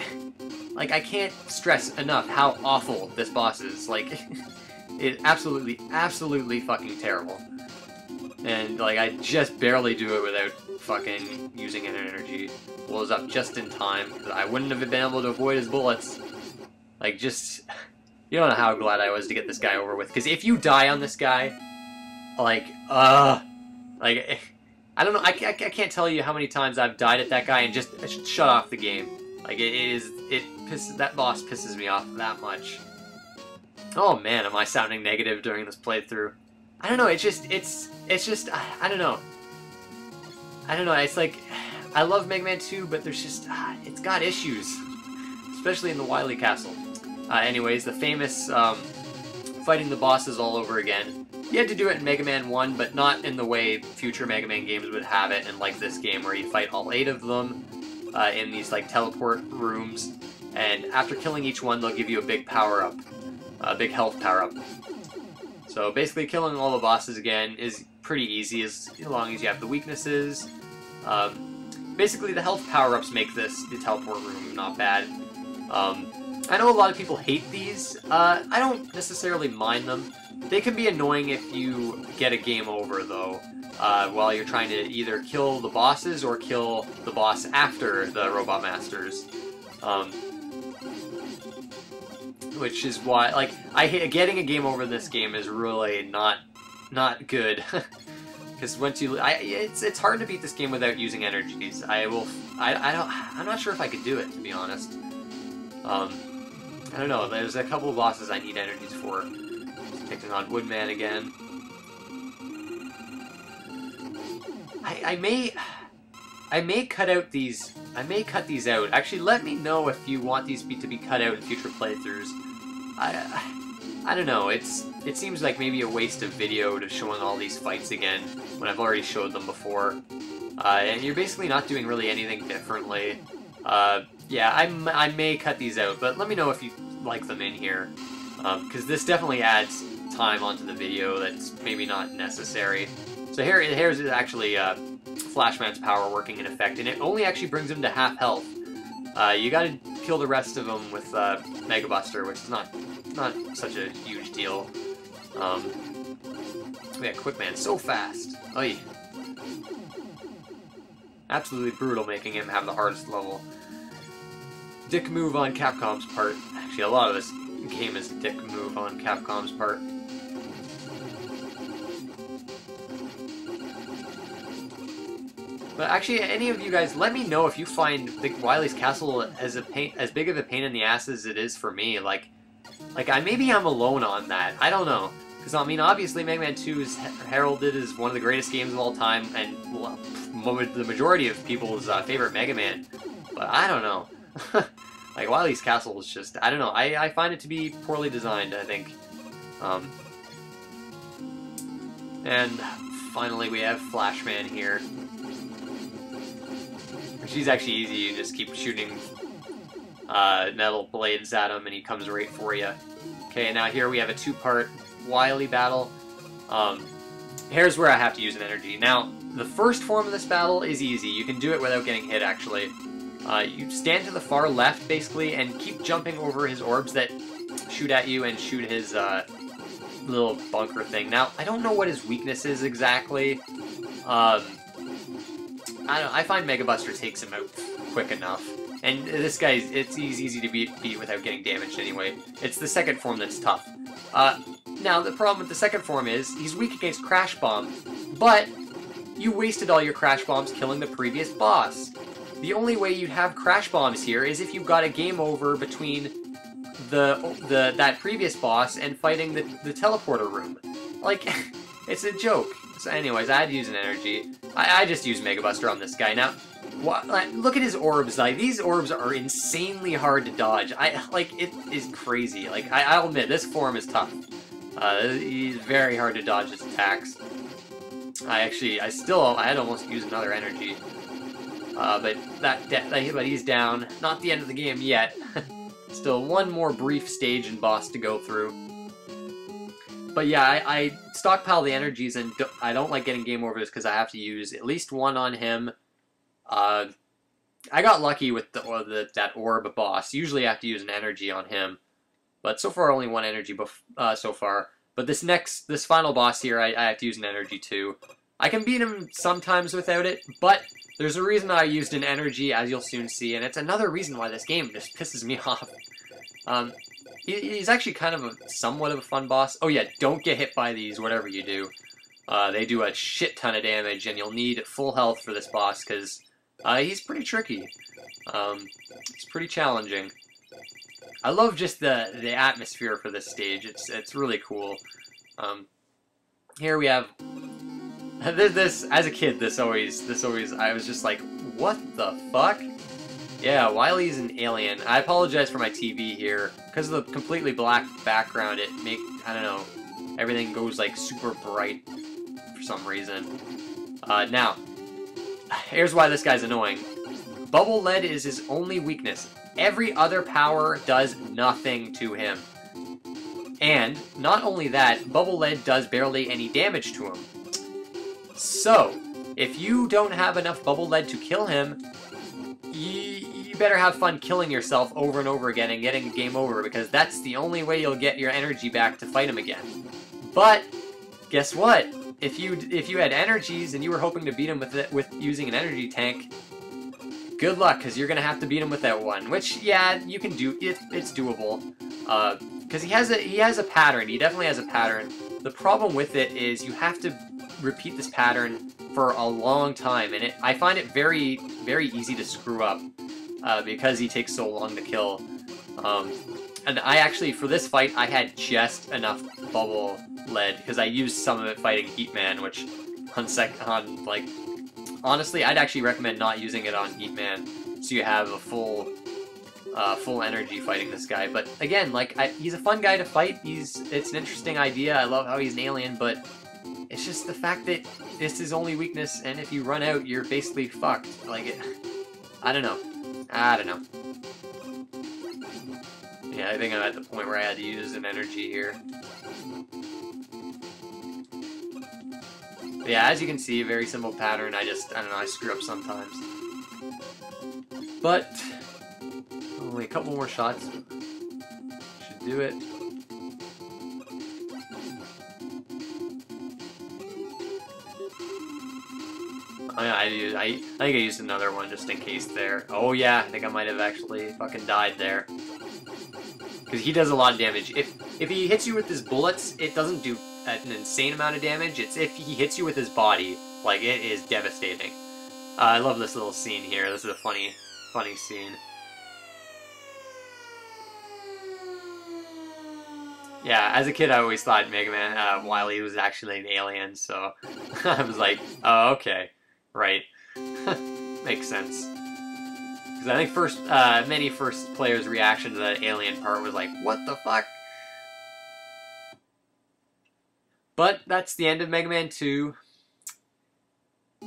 Like, I can't stress enough how awful this boss is. Like, it's absolutely fucking terrible. And, like, I just barely do it without fucking using an energy. Blows up just in time. I wouldn't have been able to avoid his bullets. Like, just... You don't know how glad I was to get this guy over with. Because if you die on this guy, like, I don't know, I can't tell you how many times I've died at that guy and just shut off the game. Like, that boss pisses me off that much. Oh man, am I sounding negative during this playthrough? I don't know, it's just, I don't know. I don't know, it's like, I love Mega Man 2, but there's just, it's got issues. Especially in the Wily Castle. Anyways, the famous, fighting the bosses all over again. You had to do it in Mega Man 1, but not in the way future Mega Man games would have it, and like this game, where you fight all 8 of them in these, like, teleport rooms, and after killing each one, they'll give you a big power-up, a big health power-up. So basically, killing all the bosses again is pretty easy, as long as you have the weaknesses. Basically, the health power-ups make the teleport room not bad. I know a lot of people hate these. I don't necessarily mind them. They can be annoying if you get a game over, though, while you're trying to either kill the bosses or kill the boss after the Robot Masters. Which is why, like, getting a game over in this game is really not good. Because once you, it's hard to beat this game without using energies. I'm not sure if I could do it, to be honest. I don't know. There's a couple of bosses I need energies for. Just picking on Woodman again. I may cut out these. I may cut these out. Actually, let me know if you want these to be cut out in future playthroughs. I don't know. It seems like maybe a waste of video to showing all these fights again when I've already showed them before. And you're basically not doing really anything differently. Yeah, I may cut these out, but let me know if you like them in here. Because this definitely adds time onto the video that's maybe not necessary. So here's actually Flashman's power working in effect, and it only actually brings him to half health. You gotta kill the rest of them with Mega Buster, which is not such a huge deal. Yeah, Quick Man, so fast. Oy. Absolutely brutal, making him have the hardest level. Dick move on Capcom's part. Actually, a lot of this game is a dick move on Capcom's part. But actually, any of you guys, let me know if you find Wily's Castle as big of a pain in the ass as it is for me. Like maybe I'm alone on that. I don't know. Because, I mean, obviously Mega Man 2 is heralded as one of the greatest games of all time, and the majority of people's favorite Mega Man. But I don't know. Like, Wily's Castle is just, I don't know. I find it to be poorly designed, I think. And finally we have Flashman here. She's actually easy. You just keep shooting metal blades at him and he comes right for you. Okay, now here we have a two-part Wily battle. Here's where I have to use an energy. Now, the first form of this battle is easy. You can do it without getting hit, actually. You stand to the far left, basically, and keep jumping over his orbs that shoot at you and shoot his little bunker thing. Now, I don't know what his weakness is exactly. I find Mega Buster takes him out quick enough. And this guy, he's easy to beat without getting damaged anyway. It's the second form that's tough. Now, the problem with the second form is, he's weak against Crash Bomb, but you wasted all your Crash Bombs killing the previous boss. The only way you'd have Crash Bombs here is if you got a game over between that previous boss and fighting the teleporter room. Like, it's a joke. So anyways, I had to use an energy. I just used Mega Buster on this guy. Now, look at his orbs. Like, these orbs are insanely hard to dodge. It is crazy. Like, I'll admit, this form is tough. He's very hard to dodge his attacks. I had almost used another energy. But he's down. Not the end of the game yet. Still one more brief stage and boss to go through. But yeah, I stockpile the energies, and I don't like getting game overs because I have to use at least one on him. I got lucky with that orb boss. Usually I have to use an energy on him, but so far only one energy so far. But this final boss here, I have to use an energy too. I can beat him sometimes without it, but there's a reason I used an energy, as you'll soon see, and it's another reason why this game just pisses me off. He's actually kind of somewhat of a fun boss. Oh yeah, don't get hit by these, whatever you do. They do a shit ton of damage, and you'll need full health for this boss, because he's pretty tricky. It's pretty challenging. I love just the atmosphere for this stage. It's really cool. Here we have this. As a kid, this always I was just like, what the fuck? Yeah, Wily's an alien. I apologize for my TV here. Because of the completely black background, I don't know, everything goes like super bright for some reason. Now, here's why this guy's annoying. Bubble Lead is his only weakness. Every other power does nothing to him. And, not only that, Bubble Lead does barely any damage to him. So, if you don't have enough Bubble Lead to kill him, you better have fun killing yourself over and over again and getting a game over, because that's the only way you'll get your energy back to fight him again. But guess what? If you had energies and you were hoping to beat him with using an energy tank, good luck, because you're gonna have to beat him with that one. Which, yeah, you can do. It's doable, because he has a pattern. He definitely has a pattern. The problem with it is you have to repeat this pattern for a long time, and I find it very, very easy to screw up because he takes so long to kill. And I actually, for this fight, I had just enough bubble lead because I used some of it fighting Heatman, which like, honestly, I'd actually recommend not using it on Heatman, so you have a full energy fighting this guy. But again, like, he's a fun guy to fight. It's an interesting idea. I love how he's an alien, but it's just the fact that this is his only weakness, and if you run out, you're basically fucked. Like, I don't know. Yeah, I think I'm at the point where I had to use an energy here. But yeah, as you can see, very simple pattern. I don't know, I screw up sometimes. But only a couple more shots should do it. Oh yeah, I think I used another one just in case there. Oh yeah, I think I might have actually fucking died there. Because he does a lot of damage. If he hits you with his bullets, it doesn't do an insane amount of damage. It's if he hits you with his body, like, it is devastating. I love this little scene here. This is a funny scene. Yeah, as a kid, I always thought Mega Man Wily was actually an alien, so I was like, oh, okay, right, makes sense. Because I think many first players' reaction to that alien part was like, what the fuck? But that's the end of Mega Man 2.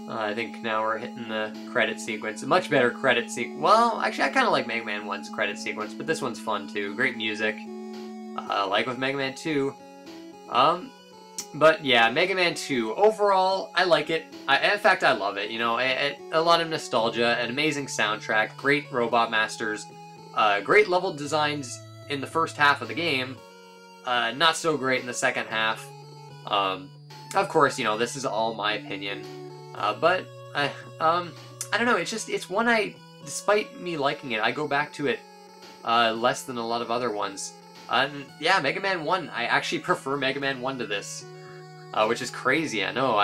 I think now we're hitting the credit sequence. A much better credit sequence. Well, actually, I kind of like Mega Man 1's credit sequence, but this one's fun too. Great music. Like with Mega Man 2. But yeah, Mega Man 2, overall, I like it. In fact, I love it. You know, a lot of nostalgia, an amazing soundtrack, great robot masters, great level designs in the first half of the game, not so great in the second half. Of course, you know, this is all my opinion, but I don't know, it's one despite me liking it, I go back to it less than a lot of other ones. Yeah, Mega Man 1, I actually prefer Mega Man 1 to this. Which is crazy, I know,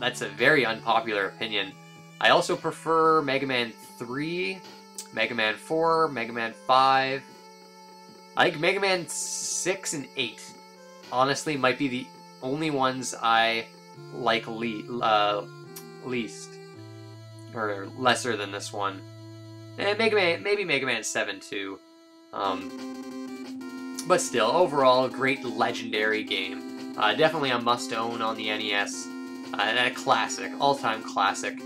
that's a very unpopular opinion. I also prefer Mega Man 3, Mega Man 4, Mega Man 5. I think Mega Man 6 and 8, honestly, might be the only ones I like least. Or lesser than this one. And maybe Mega Man 7 too. But still, overall, great legendary game. Definitely a must-own on the NES, and a classic, all-time classic.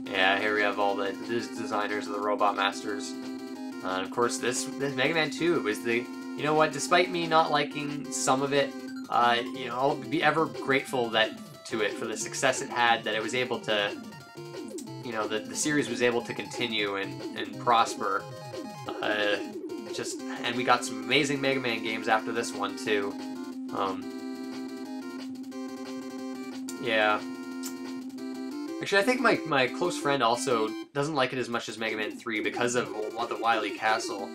Yeah, here we have all the designers of the Robot Masters. And of course, this Mega Man 2 was the, you know what, despite me not liking some of it, you know, I'll be ever grateful to it for the success it had, that it was able to, you know, the series was able to continue and prosper. And we got some amazing Mega Man games after this one too. Yeah. Actually, I think my close friend also doesn't like it as much as Mega Man 3 because of the Wily Castle.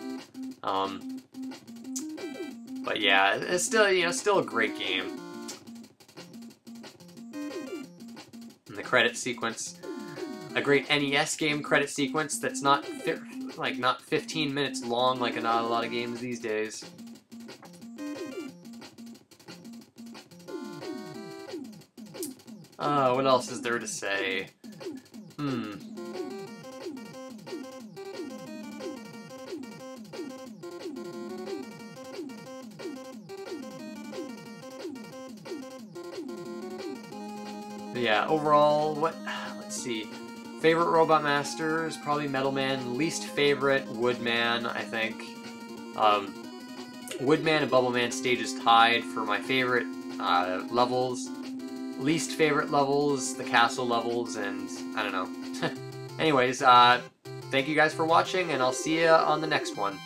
But yeah, it's still, you know, still a great game. And the credit sequence, a great NES game credit sequence that's not 15 minutes long like not a lot of games these days. What else is there to say? Yeah, overall, let's see. Favorite Robot Masters, probably Metal Man. Least favorite, Woodman, I think. Woodman and Bubble Man stages tied for my favorite levels. Least favorite levels, the castle levels, and I don't know. Anyways, thank you guys for watching, and I'll see you on the next one.